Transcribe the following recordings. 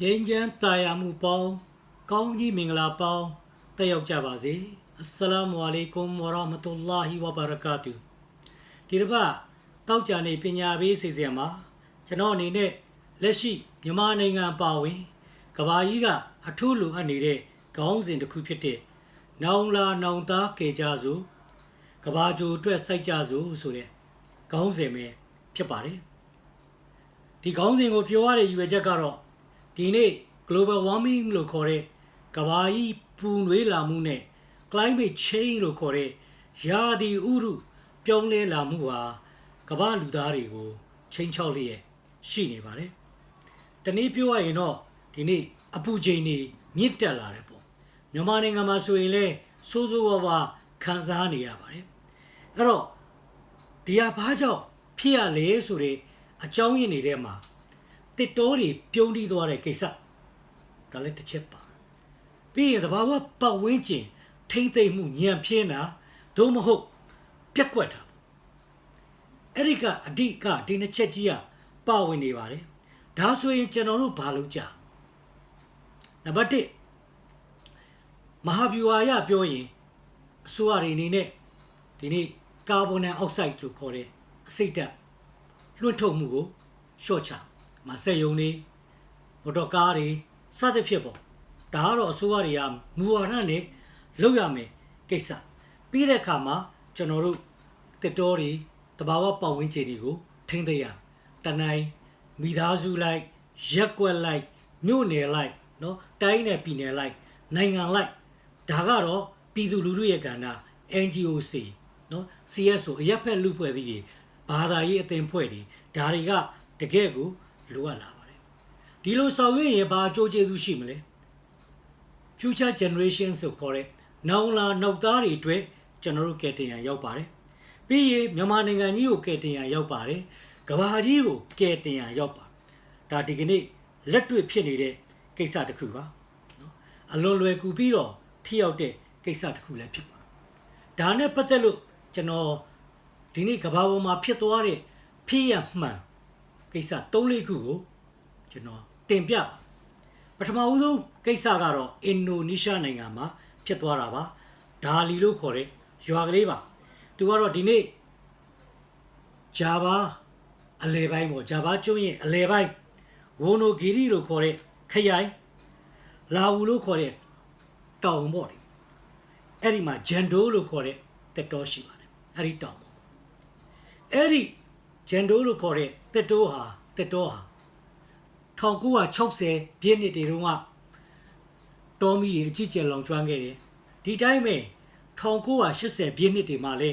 ငြိမ်းချမ်းသာယာမှုပေါင်းကောင်းကြီးမင်္ဂလာပေါင်းတက်ရောက်ကြပါစေအစ္စလာမုအလိုင်ကွမ်ဝရဟ်မတုလာဟီဝဘရကာတူဒီတစ်ပတ်တောက်ကြနေပညာပေးစီစဉ်မှာကျွန်တော်အနေနဲ့လက်ရှိမြန်မာနိုင်ငံပါဝင်ကဘာကြီးကအထူးလိုအပ်နေတဲ့ခေါင်းစဉ်တစ်ခုဖြစ်တဲ့နောင်လာနောင်သားကေကြစို့ကဘာဂျိုအတွက်စိုက်ကြစို့ဆိုတဲ့ခေါင်းစဉ်ပဲဖြစ်ပါတယ်ဒီခေါင်းစဉ်ကိုပြောရတဲ့ရည်ရွယ်ချက်ကတော့ဒီနေ့ global warming လို့ခေါ်တဲ့ကမ္ဘာကြီးပူနွေးလာမှုနဲ့ climate change လို့ခေါ်တဲ့ရာသီဥတုပြောင်းလဲလာမှုဟာကမ္ဘာလူသားတွေကိုချိန်ချောက်လျက်ရှိနေပါတယ်။တနည်းပြောရရင်တော့ဒီနေ့အပူချိန်တွေမြင့်တက်လာတယ်ပေါ့။မြန်မာနိုင်ငံမှာဆိုရင်လည်းစိုးစိုးဝါးဝါခံစားနေရပါတယ်။အဲ့တော့ဒီဟာဘာကြောင့်ဖြစ်ရလဲဆိုတဲ့အကြောင်းရင်းတွေထဲမှာတစ်တိုးတွေပြုံးတီးသွားတဲ့ကိစ္စဒါလည်းတစ်ချက်ပါပြီးရင်သဘာဝပတ်ဝန်းကျင်ထိမ့်သိမ့်မှုညံပြင်းတာသို့မဟုတ်ပြက်ကွက်တာအဲ့ဒီကအဓိကဒီနှစ်ချက်ကြီးကပါဝင်နေပါတယ်ဒါဆိုရင်ကျွန်တော်တို့ဘာလုပ်ကြနံပါတ်1မဟာဗျူဟာရပြောရင်အစိုးရတွေအနေနဲ့ဒီနေ့ကာဗွန်ဒိုင်အောက်ဆိုက်လို့ခေါ်တဲ့အဆိပ်ဓာတ်လွှင့်ထုတ်မှုကိုလျှော့ချမဆက်ယုံနေမော်တော်ကားတွေစသဖြင့်ပေါ့ဒါကတော့အစိုးရတွေကမူဝါဒနဲ့လုပ်ရမယ်ကိစ္စပြီးတဲ့အခါမှာကျွန်တော်တို့တစ်တော်တွေတဘာဝပတ်ဝန်းကျင်တွေကိုထိမ့်သိမ်းရတနိုင်မိသားစုလိုက်ရက်ကွက်လိုက်မြို့နယ်လိုက်နော်တိုင်းနယ်ပြည်နယ်လိုက်နိုင်ငံလိုက်ဒါကတော့ပြည်သူလူထုရဲ့ကဏ္ဍ NGOC နော် CSO အရက်ဖက်လူဖွဲ့စည်းတွေဘာသာရေးအသင်းဖွဲ့တွေဒါတွေကတကယ့်ကိုလိုအပ်လာပါတယ်ဒီလိုဆောင်ရွက်ရင်ဘာအကျိုးကျေးဇူးရှိမလဲ future generation ဆိုခေါ်တဲ့နောင်လာနောက်သားတွေအတွက်ကျွန်တော်တို့ကယ်တင်ရန်ရောက်ပါတယ်ပြီးရင်မြန်မာနိုင်ငံကြီးကိုကယ်တင်ရန်ရောက်ပါတယ်ကမ္ဘာကြီးကိုကယ်တင်ရန်ရောက်ပါဒါဒီကနေ့လက်တွေ့ဖြစ်နေတဲ့ကိစ္စတစ်ခုပါနော်အလွန်လွယ်ကူပြီးတော့ထိရောက်တဲ့ကိစ္စတစ်ခုလည်းဖြစ်ပါဒါနဲ့ပတ်သက်လို့ကျွန်တော်ဒီနေ့ကမ္ဘာပေါ်မှာဖြစ်သွားတဲ့ဖြစ်ရမှန်ကိစ္စ3-4ခုကိုကျွန်တော်တင်ပြပါပထမဦးဆုံးကိစ္စကတော့အင်ဒိုနီးရှားနိုင်ငံမှာဖြစ်သွားတာပါဒါလီလို့ခေါ်တဲ့ရွာကလေးပါသူကတော့ဒီနေ့ဂျာဗာအလဲပိုင်းပေါ့ဂျာဗာကျွန်းရဲ့အလဲပိုင်းဝိုနိုဂီရီလို့ခေါ်တဲ့ခရိုင်လာဝူလို့ခေါ်တဲ့တောင်ပေါ့လေအဲ့ဒီမှာဂျန်ဒိုလို့ခေါ်တဲ့တက်တော်ရှိပါတယ်အဲ့ဒီတောင်ပေါ့အဲ့ဒီဂျန်ဒိုလို့ခေါ်တဲ့တက်တော်ဟာ1960ပြည့်နှစ်တွေတုန်းကတောမီတွေအကြီးကျယ်လောင်ကျွမ်းခဲ့တယ်ဒီတိုင်းပဲ1980ပြည့်နှစ်တွေမှာလဲ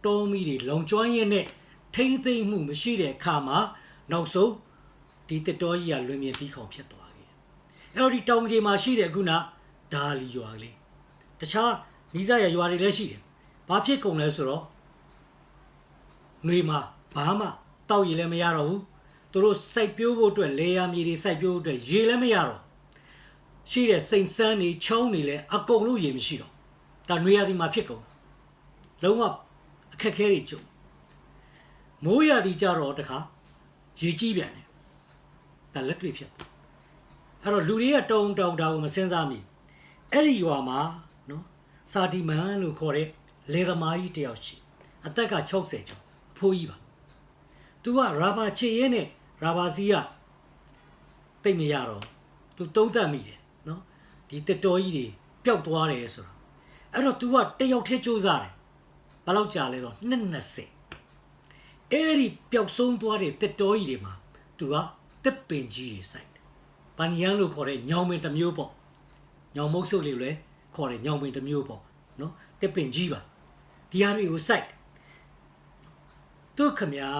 တောမီတွေလောင်ကျွမ်းရင်းနဲ့ထိမ့်သိမ့်မှုမရှိတဲ့အခါမှာနောက်ဆုံးဒီတက်တော်ကြီးကလွင်မြင်ပြီးခေါင်ဖြစ်သွားခဲ့တယ်အဲ့တော့ဒီတောင်ကြီးမှာရှိတဲ့ခုနဒါလီရွာကလေးတခြားနီးစပ်ရရွာတွေလည်းရှိတယ်ဘာဖြစ်ကုန်လဲဆိုတော့ຫນွေမှာဘာမှတောက်ရည်လည်းမရတော့ဘူးသူတို့စိုက်ပျိုးဖို့အတွက်လေယာမြေတွေစိုက်ပျိုးဖို့အတွက်ရေလည်းမရတော့ရှိတဲ့စိန်စမ်းတွေချုံးတွေလည်းအကုန်လုံးရေမရှိတော့ဒါຫນွေရာသီမှာဖြစ်ကုန်လုံးဝအခက်ခဲတွေကြုံမိုးရာသီကြတော့တခါရေကြီးပြန်တယ်ဒါလက်တွေ့ဖြစ်အဲ့တော့လူတွေကတောင်းဒါကိုမစင်စားမိအဲ့ဒီရွာမှာနော်စာတီမန်လို့ခေါ်တဲ့လေသမားကြီးတယောက်ရှိအသက်က60ကျော်အဖိုးကြီးပါသူကရာဘာချေရဲနဲ့ရာဘာစီးကတိတ်မရတော့သူတုံးသက်မိတယ်နော်ဒီတက်တော်ကြီးတွေပျောက်သွားတယ်ဆိုတော့အဲ့တော့ तू ကတယောက်တည်းစူးစမ်းတယ်ဘယ်လောက်ကြာလဲတော့20အဲ့ဒီပျောက်ဆုံးသွားတဲ့တက်တော်ကြီးတွေမှာ तू ကတက်ပင်ကြီးတွေစိုက်တယ်ဗန်ယန်လို့ခေါ်တဲ့ညောင်ပင်တစ်မျိုးပေါ့ညောင်မုတ်ဆုပ်လေးလည်းခေါ်တယ်ညောင်ပင်တစ်မျိုးပေါ့နော်တက်ပင်ကြီးပါဒီဟာတွေကိုစိုက်သူခမညာ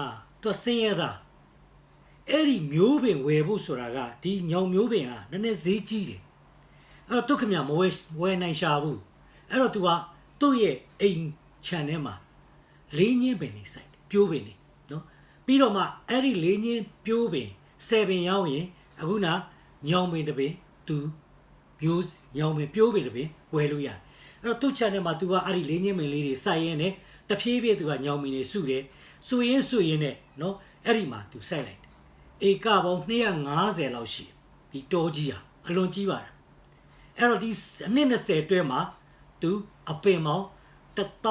သူဆင်းရဲတာအဲ့ဒီမျိုးပင်ဝယ်ဖို့ဆိုတာကဒီညောင်မျိုးပင်ကနည်းနည်းဈေးကြီးတယ်အဲ့တော့သူခမညာမဝယ်နိုင်ရှာဘူးအဲ့တော့ तू ကသူ့ရဲ့အိမ်ခြံထဲမှာလေးညင်းပင်နေစိုက်တယ်ပြိုးပင်နေနော်ပြီးတော့မှအဲ့ဒီလေးညင်းပြိုးပင်10ပင်ရောက်ရင်အခုနညောင်ပင်တစ်ပင် तू မျိုးညောင်ပင်ပြိုးပင်တစ်ပင်ဝယ်လို့ရတယ်အဲ့တော့သူ့ခြံထဲမှာ तू ကအဲ့ဒီလေးညင်းပင်လေးတွေစိုက်ရင်းနဲ့တဖြည်းဖြည်း तू ကညောင်ပင်တွေစုတယ်စုရင်းနဲ့နော်အဲ့ဒီမှာ तू စိုက်လိုက်တယ်ဧကပေါင်း250လောက်ရှိတယ် ဒီတောကြီးอ่ะအလွန်ကြီးပါတယ်အဲ့တော့ဒီနှစ်20အတွင်းမှာသူအပင်ပေါင်း1000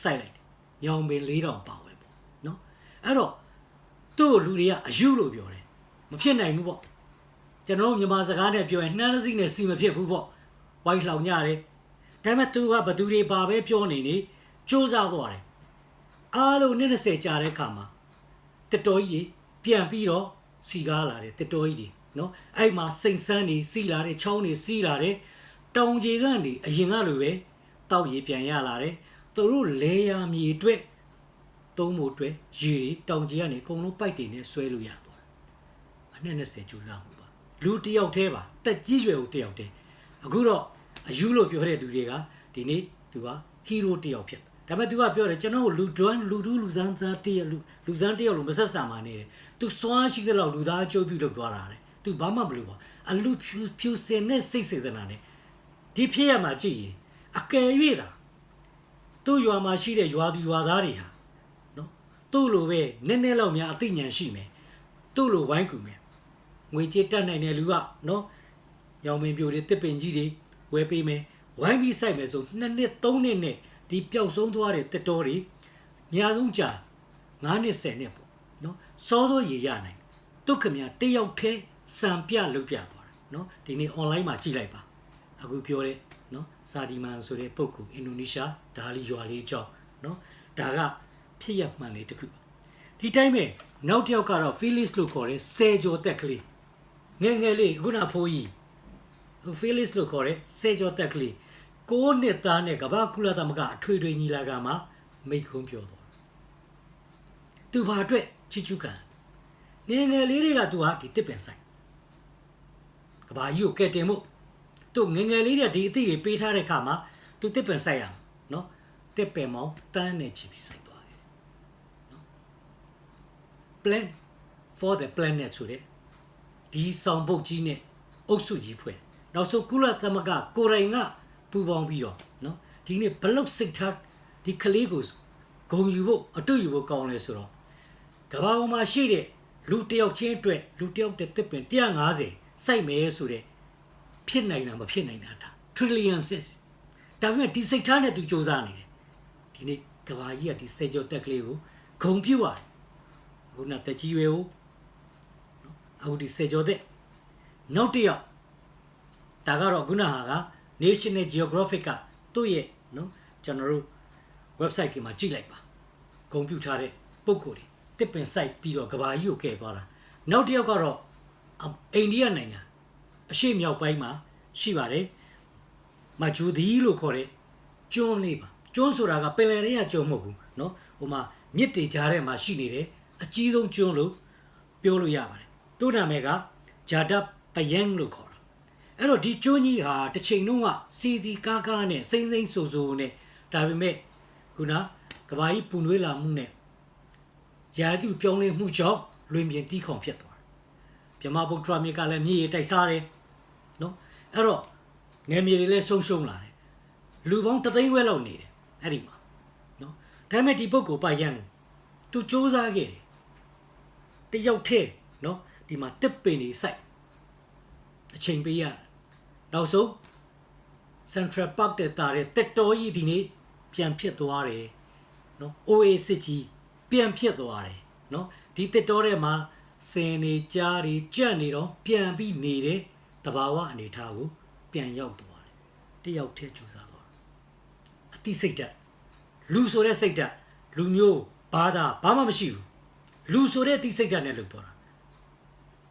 စိုက်လိုက်တယ်ညောင်ပင်4000ပါဝင်ပေါ့နော်အဲ့တော့သူ့ကိုလူတွေကအယူလို့ပြောတယ်မဖြစ်နိုင်ဘူးပေါ့ကျွန်တော်တို့မြန်မာစကားနဲ့ပြောရင်နှမ်းလက်စီနဲ့စီမဖြစ်ဘူးပေါ့ဝိုင်းလှောင်ကြတယ်ဒါပေမဲ့သူကဘသူတွေပါပဲပြောနေနေစူးစမ်းသွားတယ်အားလုံးနှစ်20ကြာတဲ့အခါမှာတက်တော်ကြီးတွေပြန်ပြီးတော့စီကားလာတယ်တက်တော်ကြီးတွေနော်အဲ့မှာစိန်ဆန်းနေစီလာတယ်ချောင်းနေစီလာတယ်တောင်ကြီးကနေအရင်ကလိုပဲတောက်ရည်ပြန်ရလာတယ်သူတို့လေယာမြေအတွက်သုံးဖို့အတွက်ရေတွေတောင်ကြီးကနေအကုန်လုံးပိုက်တွေနဲ့ဆွဲလို့ရသွားတယ်အနှစ်20ကျူးစားမှုပါလူတယောက်တည်းပါတက်ကြီးရွယ်ကိုတယောက်တည်းအခုတော့အယူလို့ပြောတဲ့လူတွေကဒီနေ့သူကဟီးရိုးတယောက်ဖြစ်ဒါပေမဲ့သူကပြောတယ်ကျွန်တော်လူတွန်းလူတူးလူစမ်းသားတယောက်လူစမ်းတယောက်လို့မဆက်ဆံပါနဲ့တယ်သူစွမ်းရှိတဲ့လောက်လူသားအကျိုးပြုလုပ်သွားတာတဲ့သူဘာမှမလုပ်ပါအလူဖြူစင်နဲ့စိတ်စေတနာနဲ့ဒီဖြစ်ရမှာကြည့်ရင်အကယ်၍တာသူ့ရွာမှာရှိတဲ့ရွာသူရွာသားတွေဟာနော်သူ့လိုပဲနည်းနည်းလောက်များအသိဉာဏ်ရှိမယ်သူ့လိုဝိုင်းကူမယ်ငွေကြေးတက်နိုင်တဲ့လူကနော်ရောင်ပင်ပြိုတွေတစ်ပင်ကြီးတွေဝယ်ပေးမယ်ဝိုင်းပြီးစိုက်မယ်ဆို2နှစ်3နှစ်နဲ့ဒီပျောက်ဆုံးသွားတဲ့တက်တော်တွေအများဆုံးကြာ9နှစ်10နှစ်ပေါ့နော်စောစောရေရနိုင်သူခမတယောက်တည်းစံပြလုပ်ပြသွားတယ်နော်ဒီနေ့ online မှာကြည့်လိုက်ပါအခုပြောတဲ့နော်စာဒီမန်ဆိုတဲ့ပုဂ္ဂိုလ်အင်ဒိုနီးရှားဒါလီရွာလေးအကြောင်းနော်ဒါကဖြစ်ရမှန်လေးတစ်ခုဒီတိုင်းပဲနောက်တစ်ယောက်ကတော့ Felix လို့ခေါ်တဲ့ဆယ်ကျော်သက်ကလေးငယ်ငယ်လေးခုနဖိုးကြီး Felix လို့ခေါ်တဲ့ဆယ်ကျော်သက်ကလေး9နှစ်သားနဲ့ကမ္ဘာကုလသမဂ္ဂအထွေထွေညီလာခံမှာမိန့်ခွန်းပြောသွားသူဘာအတွက်ချီချူခံငယ်ငယ်လေးတွေကသူဟာဒီတစ်ပင်ဆိုင်ကဘာကြီးကိုကဲတင်မှုသူငယ်ငယ်လေးတွေဒီအသိတွေပေးထားတဲ့ခါမှာသူတစ်ပင်ဆိုင်ရအောင်နော်တစ်ပင်မောင်းတန်းနဲ့ချီပြီးဆိုင်သွားတယ်နော် plan for the planet ဆိုတဲ့ဒီဆောင်ပုတ်ကြီးနဲ့အုပ်စုကြီးဖွဲ့နောက်ဆုံးကုလသမဂ္ဂကိုရိုင်ကပူပေါင်းပြီးတော့နော်ဒီနေ့ဘလုတ်စိတ်ထားဒီကလေးကိုဂုံယူဖို့အတူယူဖို့ကောင်းလဲဆိုတော့ကဘာပေါ်မှာရှိတဲ့လူတယောက်ချင်းအတွက်လူတယောက်တဲ့တစ်ပင်150စိုက်မယ်ဆိုတဲ့ဖြစ်နိုင်တာမဖြစ်နိုင်တာtrillions ဒါပေမဲ့ဒီစိတ်ထားနဲ့သူစူးစမ်းနေတယ်ဒီနေ့ကဘာကြီးကဒီစေကျော်တက်ကလေးကိုဂုံပြုတ်ရတယ်ခုနတက်ကြီးရွယ်ကိုနော်အခုဒီစေကျော်တက်နောက်တစ်ယောက်ဒါကတော့ခုနဟာက National Geographic ကသူ့ရဲ့နော်ကျွန်တော်တို့ website ကမှာကြည့်လိုက်ပါဂုံပြုတ်ထားတဲ့ပုံကိုယ်တွေတစ်ပင်စိုက်ပြီးတော့ကဘာကြီးကိုကဲသွားတာနောက်တစ်ယောက်ကတော့အိန္ဒိယနိုင်ငံအရှေ့မြောက်ပိုင်းမှာရှိပါတယ်မဂျူဒီလို့ခေါ်တဲ့ကျွန်းလေးပါကျွန်းဆိုတာကပင်လယ်ထဲကကျွန်းမဟုတ်ဘူးเนาะဟိုမှာမြစ်တွေကြားထဲမှာရှိနေတယ်အကြီးဆုံးကျွန်းလို့ပြောလို့ရပါတယ်သူ့နာမည်ကဂျာဒပ်ပယန်လို့ခေါ်တာအဲ့တော့ဒီကျွန်းကြီးဟာတစ်ချိန်လုံးကစီစီကားကားနဲ့စိမ့်စိမ့်ဆူဆူနဲ့ဒါပေမဲ့ခုနကဘာကြီးပူနွေးလာမှုနဲ့ရာသီပြောင်းလဲမှုကြောင့်လွင်ပြင်တီးခေါင်ဖြစ်သွားတယ်မြမဗုဒ္ဓမြစ်ကလည်းမြေတိုက်စားတယ်နော်အဲ့တော့ငယ်မြေတွေလည်းဆုံးရှုံးလာတယ်လူပေါင်း3သိန်းဝက်လောက်နေတယ်အဲ့ဒီမှာနော်ဒါပေမဲ့ဒီပုဂ္ဂိုလ်ပါရန်သူစူးစမ်းခဲ့တယ်တယောက်ထဲနော်ဒီမှာတစ်ပင်တွေစိုက်အချိန်ပေးရနောက်ဆုံး Central Park တဲ့တာတဲ့တက်တော်ကြီးဒီနေ့ပြန်ဖြစ်သွားတယ်နော် Oasis ကြီးပြန်ဖြစ်သွားတယ်နော်ဒီတက်တော်ထဲမှာစင်နေကြားတွေကြက်နေတော့ပြန်ပြီးနေတဲ့တဘာဝအနေထားကိုပြန်ရောက်သွားတယ်တယောက်ထဲကြိုးစားသွားအတိစိတ်ဓာတ်လူဆိုတဲ့စိတ်ဓာတ်လူမျိုးဘာသာဘာမှမရှိဘူးလူဆိုတဲ့အတိစိတ်ဓာတ်နဲ့လုပ်သွားတာ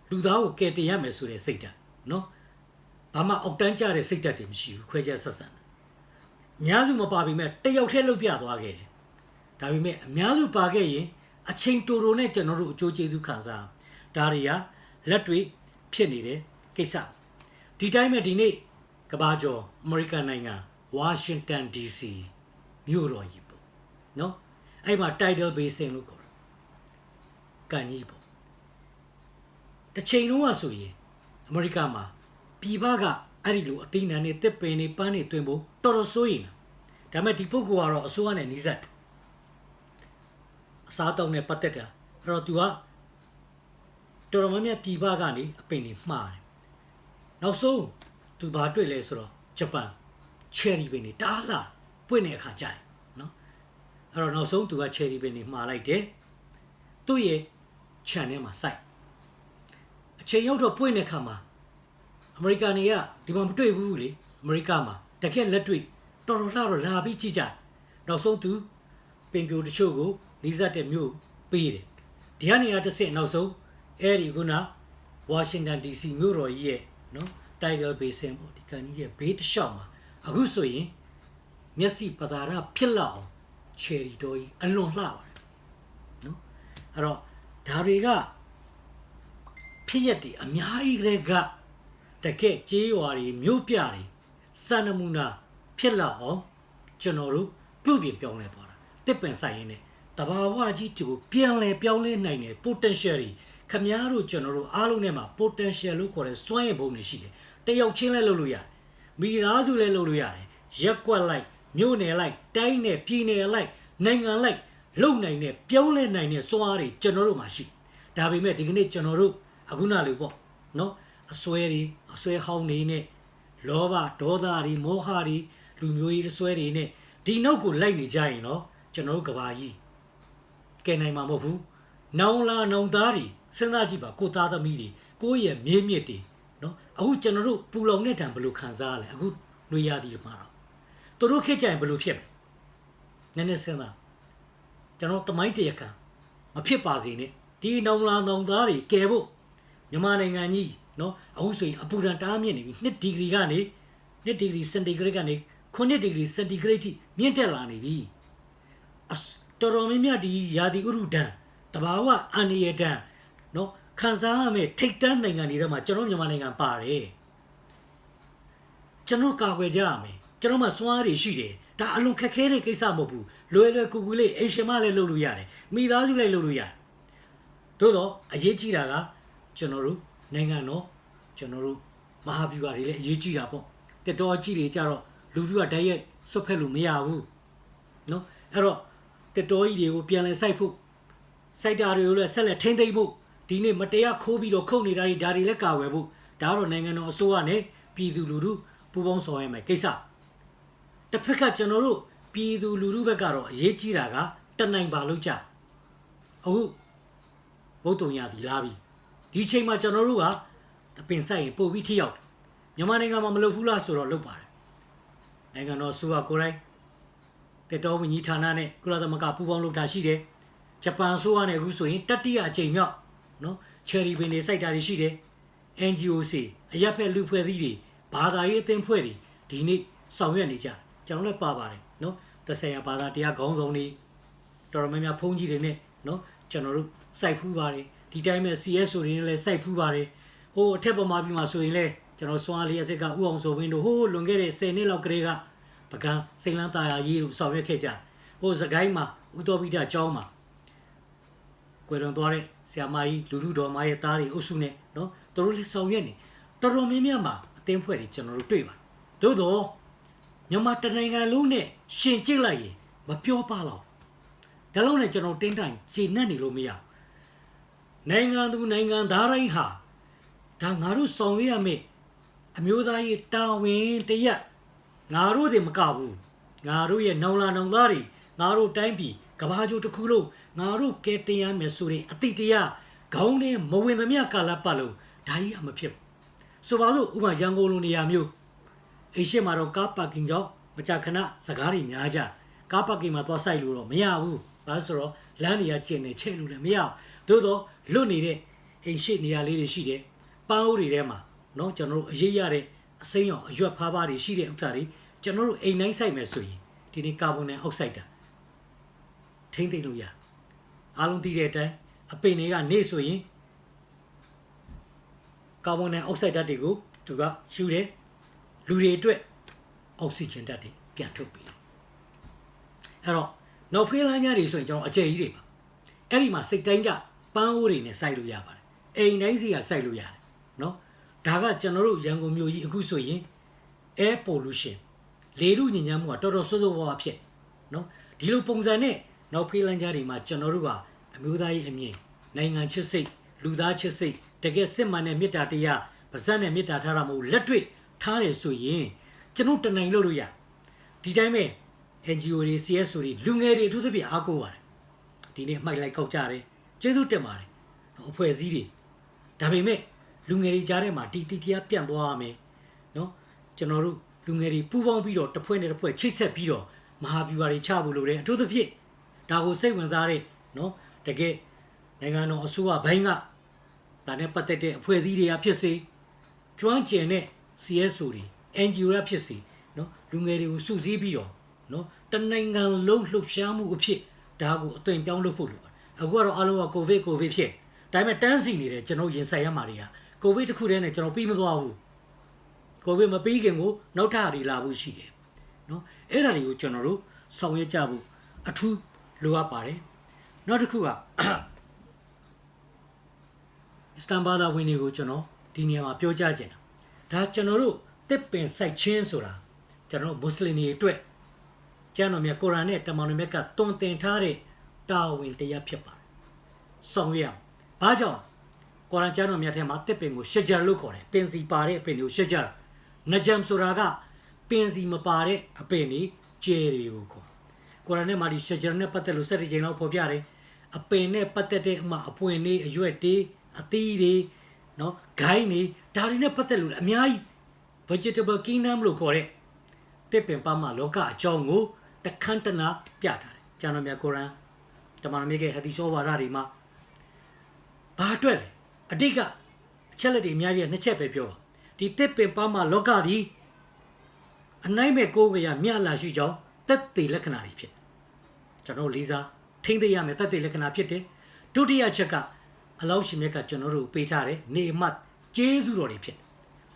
လူသားကိုကယ်တင်ရမယ်ဆိုတဲ့စိတ်ဓာတ်နော်ဘာမှအောက်တန်းကျတဲ့စိတ်ဓာတ်တွေမရှိဘူးခွဲခြားဆက်ဆံတယ်အများစုမပါပေမဲ့တယောက်ထဲလုပ်ပြသွားခဲ့တယ်ဒါပေမဲ့အများစုပါခဲ့ရင်အချိန်တိုတိုနဲ့ကျွန်တော်တို့အကျိုးကျေးဇူးခံစားဒါတွေကလက်တွေ့ဖြစ်နေတဲ့ကိစ္စဒီတိုင်းမဲ့ဒီနေ့ကဘာကျော်အမေရိကန်နိုင်ငံဝါရှင်တန် DC မြို့တော်ကြီးပေါ့နော်အဲ့မှာ Tidal Basin လို့ခေါ်တယ်ကန်ကြီးပေါ့တစ်ချိန်လုံးကဆိုရင်အမေရိကမှာပြည်ပကအဲ့ဒီလိုအသိဉာဏ်နဲ့တစ်ပင်တွေပန်းတွေတွင်ဖို့တော်တော်စိုးရင်ဒါပေမဲ့ဒီပုဂ္ဂိုလ်ကတော့အစိုးရနဲ့နှီးစပ်အစားအသောက်နဲ့ပတ်သက်တာအဲ့တော့ तू က Tidal Basin လို့ခေါ်တယ် တော်တော်များများပြည်ပကနေအပင်တွေမှားတယ်နောက်ဆုံးသူဘာတွေ့လဲဆိုတော့ဂျပန် cherry ပင်တွေတားလာပွင့်တဲ့အခါကျရင်နော်အဲ့တော့နောက်ဆုံးသူက cherry ပင်တွေမှားလိုက်တယ်သူ့ရဲ့ channel မှာစိုက်အချိန်ရောက်တော့ပွင့်တဲ့အခါမှာအမေရိကန်တွေကဒီမှာမတွေ့ဘူးလေအမေရိကမှာတကယ်လက်တွေ့တော်တော်လှတော့လာပြီးကြည့်ကြနောက်ဆုံးသူပင်ပြိုတချို့ကိုနီးစပ်တဲ့မြို့ပေးတယ်ဒီကနေရတစ်ဆင့်နောက်ဆုံးအဲ့ဒီခုနဝါရှင်တန် DC မြို့တော်ကြီးရဲ့နော် Tidal Basin ပေါ့ဒီကန်ကြီးရဲ့ဘေးတစ်လျှောက်မှာအခုဆိုရင်မျက်စိပသာရဖြစ်လောက်အောင် cherry တော်ကြီးအလွန်လှပါတယ်နော်အဲ့တော့ဒါတွေကဖြစ်ရက်တွေအများကြီးကလေးကတကယ်ကြေးရွာတွေမြို့ပြတွေစံနမူနာဖြစ်လောက်အောင်ကျွန်တော်တို့ပြုပြင်ပြောင်းလဲသွားတာတစ်ပင်ဆိုင်ရင်းနဲ့တဘာဝကြီးတူပြန်လဲပြောင်းလဲနိုင်တဲ့ potential တွေခမားတို့ကျွန်တော်တို့အားလုံးထဲမှာ potential လို့ခေါ်တဲ့စွမ်းရည်ဘုံတွေရှိတယ်တယောက်ချင်းလဲလုပ်လို့ရတယ်မိသားစုလဲလုပ်လို့ရတယ်ရက်ကွက်လိုက်မြို့နယ်လိုက်တိုင်းနယ်ပြည်နယ်လိုက်နိုင်ငံလိုက်လုံနိုင်တဲ့ပြောင်းလဲနိုင်တဲ့စွမ်းအားတွေကျွန်တော်တို့မှာရှိဒါပေမဲ့ဒီကနေ့ကျွန်တော်တို့အခုနလိုပေါ့နော်အစွဲဟောင်းနေနဲ့လောဘဒေါသတွေမောဟတွေလူမျိုးရေးအစွဲတွေနဲ့ဒီနောက်ကိုလိုက်နေကြရင်တော့ကျွန်တော်တို့ကဘာကြီးကဲနိုင်မှာမဟုတ်ဘူးနောင်လာနောင်သားတွေစဉ်းစားကြည့်ပါကိုသားသမီးတွေကိုယ့်ရဲ့မြေးမြစ်တွေနော်အခုကျွန်တော်တို့ပူလောင်တဲ့တံဘယ်လိုခံစားရလဲအခုနှွေရသည်မှာတော့သူတို့ခေတ်ကြရင်ဘယ်လိုဖြစ်မလဲနည်းနည်းစဉ်းစားကျွန်တော်တမိုင်းတရခံမဖြစ်ပါစေနဲ့ဒီနောင်လာနောင်သားတွေကဲဖို့မြန်မာနိုင်ငံကြီးနော်အခုဆိုရင်အပူဒဏ်တားမြင့်နေပြီ2ဒီဂရီကနေ2ဒီဂရီစင်တီဂရိတ်ကနေ9ဒီဂရီစင်တီဂရိတ်ထိမြင့်တက်လာနေပြီတော်တော်များများဒီရာသီဥတုဒဏ်တဘာဝအန္တရာယ်ဒဏ်နော်ခံစားရမယ့်ထိတ်တန့်နိုင်ငံတွေထဲမှာကျွန်တော်မြန်မာနိုင်ငံပါတယ်ကျွန်တော်ကာကွယ်ကြရမယ်ကျွန်တော်မှစွမ်းအားတွေရှိတယ်ဒါအလွန်ခက်ခဲတဲ့ကိစ္စမဟုတ်ဘူးလွယ်လွယ်ကူကူလေးအိမ်ရှင်မလည်းလုပ်လို့ရတယ်မိသားစုလည်းလုပ်လို့ရတယ်သို့တော့အရေးကြီးတာကကျွန်တော်တို့နိုင်ငံတော်ကျွန်တော်တို့မဟာဗျူဟာတွေလည်းအရေးကြီးတာပေါ့တက်တော်ကြီးတွေကြတော့လူထုကတိုက်ရိုက်ဆွတ်ဖက်လို့မရဘူးနော်အဲ့တော့တက်တော်ကြီးတွေကိုပြန်လဲစိုက်ဖို့စိုက်တာတွေကိုလည်းဆက်လက်ထိမ့်သိမ့်ဖို့ဒီနေ့မတရားခိုးပြီးတော့ခုတ်နေတာတွေဒါတွေလည်းကာဝယ်ဖို့ဒါတော့နိုင်ငံတော်အစိုးရနဲ့ပြည်သူလူထုပူးပေါင်းဆောင်ရွက်မယ်ကိစ္စတစ်ဖက်ကကျွန်တော်တို့ပြည်သူလူထုဘက်ကတော့အရေးကြီးတာကတနိုင်ပါလို့ကြအခုဘုတ်တုံရသည်လားပြီဒီချိန်မှာကျွန်တော်တို့ကအပင်ဆိုင်ရင်ပို့ပြီးထိရောက်မြန်မာနိုင်ငံမှာမလုပ်ဘူးလားဆိုတော့လုပ်ပါတယ်နိုင်ငံတော်ဆိုပါကိုယ်တိုင်တက်တော်ဝန်ကြီးဌာနနဲ့ကုလသမဂ္ဂပူးပေါင်းလုပ်တာရှိတယ်ဂျပန်ဆိုရနဲ့အခုဆိုရင်တတိယအကြိမ်မြောက်နော်ချယ်ရီပင်တွေစိုက်တာတွေရှိတယ် NGOC အရက်ဖက်လူဖွဲ့စည်းတွေဘာသာရေးအသင်းဖွဲ့တွေဒီနေ့ဆောင်ရွက်နေကြကျွန်တော်လည်းပါပါတယ်နော်သက်ဆိုင်ရာဘာသာတရားခေါင်းဆောင်တွေတော်တော်များများဖုန်းကြီးတွေနဲ့နော်ကျွန်တော်တို့စိုက်ဖူးပါတယ်ဒီတိုင်းမဲ့ CSO တွေနဲ့လည်းစိုက်ဖူးပါတယ်ဟိုအထက်ပေါ်မှာပြီးမှဆိုရင်လည်းကျွန်တော်စွမ်းအားလေးအစစ်ကဥအောင်ဆိုဝင်းတို့ဟိုလွန်ခဲ့တဲ့10နှစ်လောက်ကလေးကပကံစိန်လန်းတာယာရေးတို့ဆောင်ရွက်ခဲ့ကြဟိုစကိုင်းမှာဥတော်ပိဋကကျောင်းမှာကွယ်လွန်သွားတဲ့ဆရာမကြီးလူလူတော်မရဲ့သားတွေအုပ်စုနဲ့နော်သူတို့လည်းဆောင်ရွက်နေတော်တော်များများမှာအသင်းဖွဲ့တွေကျွန်တော်တို့တွေ့ပါသို့တော့မြန်မာတနိုင်ငံလုံးနဲ့ရှင်ကြည့်လိုက်ရင်မပြောပါတော့ဒါလုံးနဲ့ကျွန်တော်တင်းတိုင်ရှည်နှက်နေလို့မရနိုင်ငံသူနိုင်ငံသားတိုင်းဟာဒါငါတို့ဆောင်ရွက်ရမယ့်အမျိုးသားရေးတာဝန်တရက်ငါတို့တွေမကဘူးငါတို့ရဲ့နောင်လာနောင်သားတွေငါတို့တိုင်းပြည်ကဘာကျိုးတစ်ခုလုံးငါတို့ကဲတင်ရမယ်ဆိုတဲ့အတိတ်တရားခေါင်းနဲ့မဝင်သမျှကာလပတ်လုံးဒါကြီးကမဖြစ်ဆိုပါလို့ဥပမာရန်ကုန်လိုနေရာမျိုးအိမ်ရှိမှာတော့ကားပါကင်ကြောင့်မကြာခဏစကားတွေများကြကားပါကင်မှာသွားဆိုင်လို့တော့မရဘူးဘာလို့ဆိုတော့လမ်းတွေကကျင်နေချဲ့လို့လည်းမရဘူးသို့တော့လွတ်နေတဲ့အိမ်ရှိနေရာလေးတွေရှိတယ်ပန်းအိုးတွေထဲမှာနော်ကျွန်တော်တို့အရေးရတဲ့အစိမ်းရောင်အရွက်ဖားဖားတွေရှိတဲ့ဥစ္စာတွေကျွန်တော်တို့အိမ်တိုင်းစိုက်မယ်ဆိုရင်ဒီနေ့ကာဗွန်ဒိုင်အောက်ဆိုက်တာထိမ့်သိမ့်လို့ရအားလုံးသိတဲ့အတိုင်းအပင်တွေကနေဆိုရင်ကာဗွန်ဒိုင်အောက်ဆိုက်ဓာတ်တွေကိုသူကယူတယ်လူတွေအတွက်အောက်ဆီဂျင်ဓာတ်တွေပြန်ထုတ်ပေးအဲ့တော့နောက်ဖေးလမ်းကြားတွေဆိုရင်ကျွန်တော်အကျယ်ကြီးတွေပါအဲ့ဒီမှာစိတ်တိုင်းကြပန်းအိုးတွေနဲ့စိုက်လို့ရပါတယ်အိမ်တိုင်းစီကစိုက်လို့ရတယ်နော်ဒါကကျွန်တော်တို့ရန်ကုန်မြို့ကြီးအခုဆိုရင် air pollution လေထုညစ်ညမ်းမှုကတော်တော်ဆိုးဆိုးဝါးဝါးဖြစ်နော်ဒီလိုပုံစံနဲ့နောက်ဖေးလမ်းကြားတွေမှာကျွန်တော်တို့ကအမျိုးသားရေးအမြင်နိုင်ငံချစ်စိတ် လူသားချစ်စိတ်တကယ်စစ်မှန်တဲ့မေတ္တာတရားပါဇက်နဲ့မေတ္တာထားတာမဟုတ်လက်တွေ့ထားတယ်ဆိုရင်ကျွန်တော်တနိုင်လို့ရဒီတိုင်းပဲ NGO တွေ CSO တွေလူငယ်တွေအထူးသဖြင့်အားကိုးပါတယ်ဒီနေ့အမိုက်လိုက်ကောက်ကြတယ်ကျေးဇူးတင်ပါတယ်အဖွဲ့အစည်းတွေဒါပေမဲ့လူငယ်တွေကြားထဲမှာတီတရားပြန့်သွားရမယ်နော်ကျွန်တော်တို့လူငယ်တွေပူးပေါင်းပြီးတော့တစ်ဖွဲ့နဲ့တစ်ဖွဲ့ချိတ်ဆက်ပြီးတော့မဟာဗျူဟာတွေချဖို့လိုတယ်အထူးသဖြင့်ဒါကိုစိတ်ဝင်စားတဲ့နော်တကယ်နိုင်ငံတော်အစိုးရဘိုင်းကဒါနဲ့ပတ်သက်တဲ့အဖွဲ့အစည်းတွေကဖြစ်စေကျွမ်းကျင်တဲ့ CSO တွေ NGO တွေဖြစ်စေနော်လူငယ်တွေကိုစုစည်းပြီးတော့နော်တနိုင်ငံလုံးလှုပ်ရှားမှုအဖြစ်ဒါကိုအသွင်ပြောင်းလုပ်ဖို့လိုပါတယ်အခုကတော့အားလုံးကကိုဗစ်ဖြစ်ဒါပေမဲ့တန်းစီနေတယ်ကျွန်တော်ရင်ဆိုင်ရမှာတွေကကိုဗစ်တစ်ခုတည်းနဲ့ကျွန်တော်ပြီးမသွားဘူးကိုဗစ်မပြီးခင်ကိုနောက်ထပ်တွေလာဖို့ရှိတယ်နော်အဲ့ဒါတွေကိုကျွန်တော်တို့ဆောင်ရွက်ကြဖို့အထူးလိုအပ်ပါတယ်နောက်တစ်ခုကအစ္စတန်ဘာသာဝင်တွေကိုကျွန်တော်ဒီနေရာမှာပြောကြားချင်တာဒါကျွန်တော်တို့တစ်ပင်စိုက်ချင်းဆိုတာကျွန်တော်တို့မွတ်စလင်တွေအတွက်ကျမ်းတော်မြတ်ကုရ်အာန်နဲ့တမန်တော်မြတ်ကတွင်တင်ထားတဲ့တာဝန်တရားဖြစ်ပါတယ်ဆောင်ရွက်ဘာကြောင့်ကုရ်အာန်ကျမ်းတော်မြတ်ထဲမှာတစ်ပင်ကိုရှဂျာလို့ခေါ်တယ်ပင်စီပါတဲ့အပင်ကိုရှဂျာနဂျမ်ဆိုတာကပင်စီမပါတဲ့အပင်ကြီးကျဲတွေကိုခေါ်ကုရ်အာန်ထဲမှာဒီရှဂျာနဲ့ပတ်သက်လို့7ချိန်လောက်ဖော်ပြတယ်အပင်နဲ့ပတ်သက်တဲ့အမှအပွင့်လေးအရွက်တွေအသီးတွေနော်ဂိုင်းတွေဒါတွေနဲ့ပတ်သက်လို့အများကြီး vegetable kingdom လို့ခေါ်တဲ့တစ်ပင်ပါမလောကအကြောင်းကိုတခန်းတနာပြထားတယ်ကျမ်းတော်မြတ်ကုရ်အာန်တမန်တော်မြတ်ရဲ့ဟဒီသ်ဝါဒတွေမှာဘာအတွက်လဲအတိတ်ကအချက်လက်တွေအများကြီးနှစ်ချက်ပဲပြောပါဒီတစ်ပင်ပါမလောကသည်အနိုင်မဲ့ကိုယ်ကရမြလာရှိကြောင်းသက်သေလက္ခဏာတွေဖြစ်ကျွန်တော်လေးစားထိမ့်သိရမယ်သက်သေလက္ခဏာဖြစ်တယ်ဒုတိယချက်ကအလောင်းရှင်မြတ်ကကျွန်တော်တို့ပေးထားတယ်နေမတ်ကျေးဇူးတော်တွေဖြစ်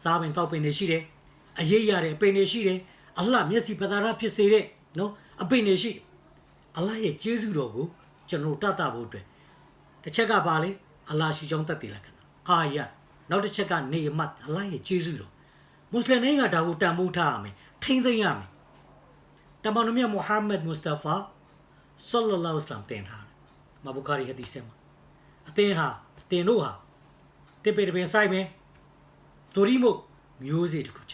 စားပင်တောက်ပင်တွေရှိတယ်အရေးရတဲ့အပင်တွေရှိတယ်အလှမျက်စိပသာရဖြစ်စေတဲ့နော်အပင်တွေရှိအလှရဲ့ကျေးဇူးတော်ကိုကျွန်တော်တတ်တာဖို့အတွက်တစ်ချက်ကပါလေအလှရှိကြောင်းသက်သေလက္ခဏာအာရနောက်တစ်ချက်ကနေမတ်အလှရဲ့ကျေးဇူးတော်မွတ်စလင်တွေကဒါကိုတန်ဖိုးထားရမယ်ထိမ့်သိမ်းရမယ်တမန်တော်မြတ်မုဟမ္မဒ်မုစတာဖာဆလ္လာလာဟ်အလိုင်းတင်ထားမဘူခါရီဟဒီသ်မှာအသင်ဟာတင်တို့ဟာတစ်ပေတစ်ပင်ဆိုင်မယ်ဒိုရီမို့မျိုးစေ့တစ်ခုချ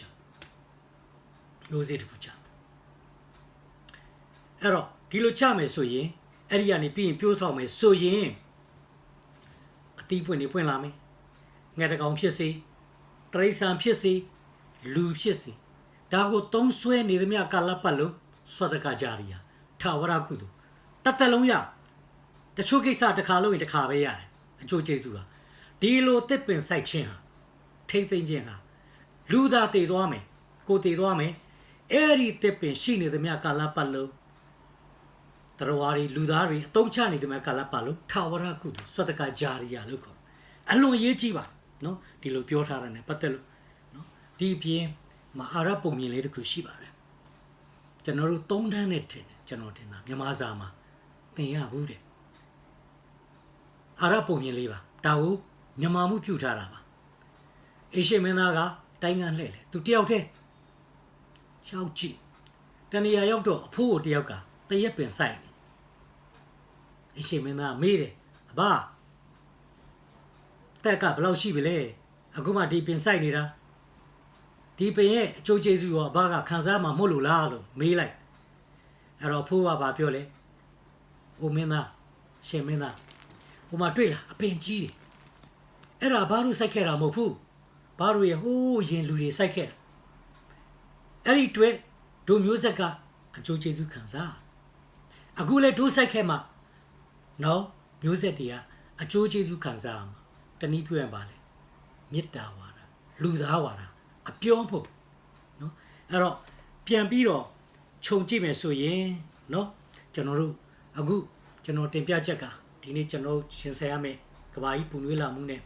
မျိုးစေ့တစ်ခုချအဲ့တော့ဒီလိုချမယ်ဆိုရင်အဲ့ဒီကနေပြီးရင်ပြိုးထောက်မယ်ဆိုရင်အသီးပွင့်နေပွင့်လာမယ်ငှက်တကောင်ဖြစ်စေတရိษံဖြစ်စေလူဖြစ်စေဒါကိုသုံးဆွဲနေသမျှကာလပတ်လုံးဆွတ်တကကြရီယာထာဝရကုသိုလ်တစ်သက်လုံးရတချို့ကိစ္စတစ်ခါလို့ရင်တစ်ခါပဲရတယ်အကျိုးကျေးဇူးဟာဒီလိုတစ်ပင်ဆိုင်ခြင်းဟာထိမ့်သိမ့်ခြင်းဟာလူသားတည်သွားမယ်ကိုတည်သွားမယ်အဲ့ဒီတစ်ပင်ရှိနေသမျှကာလပတ်လုံးတရဝါရီလူသားတွေအတုံးချနေသမျှကာလပတ်လုံးထာဝရကုသိုလ်ဆွတ်တကကြရီယာလို့ခေါ်အလွန်ရေးကြည့်ပါနော်ဒီလိုပြောထားတာ ਨੇ ပတ်သက်လို့နော်ဒီအပြင်မအာရပုံမြင်လေးတစ်ခုရှိပါတယ်ကျွန်တော်တို့3တန်းနဲ့ထင်တယ်ကျွန်တော်ထင်တာမြန်မာစာမှာသင်ရဘူးတဲ့အာရပုံမြင်လေးပါဒါကိုမြန်မာမှုပြုထားတာပါအေရှိမင်းသားကတိုင်းကလှဲ့လေသူတယောက်တည်းရှောက်ကြည့်တနေရာရောက်တော့အဖိုးကိုတယောက်ကတရက်ပင်ဆိုင်နေအေရှိမင်းသားမေးတယ်အဘတက်ကဘယ်လောက်ရှိပြီလဲအခုမှဒီပင်ဆိုင်နေတာဒီပင်ရဲ့အကျိုးကျေးဇူးရောအဘကခံစားမှာမဟုတ်လို့လားလို့မေးလိုက်အဲ့တော့ဖိုးကဘာပြောလဲအိုမင်းသားရှင်မင်းသားဟိုမှာတွေ့လားအပင်ကြီးတယ်အဲ့ဒါဘာလို့စိုက်ခဲ့တာမဟုတ်ဘူးဘာလို့ရဟိုးရင်လူတွေစိုက်ခဲ့တာအဲ့ဒီတွေ့ဒိုမျိုးဆက်ကအကျိုးကျေးဇူးခံစားအခုလဲဒိုစိုက်ခဲ့မှာနော်မျိုးဆက်တွေကအကျိုးကျေးဇူးခံစားမှာတနည်းပြောရင်ပါလေမေတ္တာဝါဒလူသားဝါဒအပြောဖို့နော်အဲ့တော့ပြန်ပြီးတော့ခြုံကြည့်မယ်ဆိုရင်နော်ကျွန်တော်တို့အခုကျွန်တော်တင်ပြချက်ကဒီနေ့ကျွန်တော်ရှင်းဆရမယ်ကဘာကြီးပူနွေးလာမှုနဲ့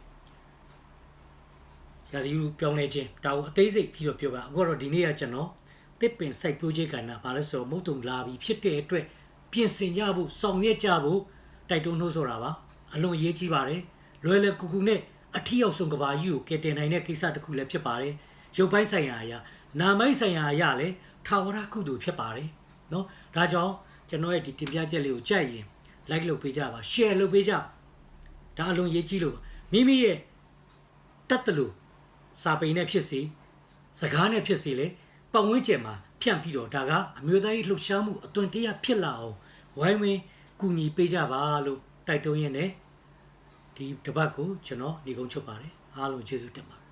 ရာသီဥတုပြောင်းလဲခြင်းဒါကိုအသေးစိတ်ပြီးတော့ပြောပါအခုတော့ဒီနေ့ကကျွန်တော်တစ်ပင်စိုက်ပျိုးခြင်းကဏ္ဍဘာလဲဆိုတော့မုတ်တုံလာပြီးဖြစ်တဲ့အတွက်ပြင်ဆင်ကြဖို့ဆောင်ရွက်ကြဖို့တိုက်တွန်းနှိုးဆိုတာပါအလွန်အရေးကြီးပါတယ်လွယ်လွယ်ကူကူနဲ့အထီးရောက်ဆုံးကဘာကြီးကိုကယ်တင်နိုင်တဲ့ကိစ္စတစ်ခုလည်းဖြစ်ပါတယ်ရုပ်ပိုင်းဆိုင်ရာအရာနာမိုင်းဆိုင်ရာအရာလည်းထာဝရကုသိုလ်ဖြစ်ပါတယ်နော်ဒါကြောင့်ကျွန်တော်ရဲ့ဒီတင်ပြချက်လေးကိုကြိုက်ရင် like လုပ်ပေးကြပါ share လုပ်ပေးကြဒါအလွန်ရေးကြီးလို့ မိမိရဲ့တတ်တယ်လို့စာပေနဲ့ဖြစ်စီစကားနဲ့ဖြစ်စီလေပတ်ဝန်းကျင်မှာဖြန့်ပြီးတော့ဒါကအမျိုးသားရေးလှုပ်ရှားမှုအသွင်တရဖြစ်လာအောင်ဝိုင်းဝန်းကူညီပေးကြပါလို့တိုက်တွန်းရင်းနဲ့ဒီတပတ်ကိုကျွန်တော်ညီကုန်းချုပ်ပါတယ်အားလုံးကျေးဇူးတင်ပါတယ်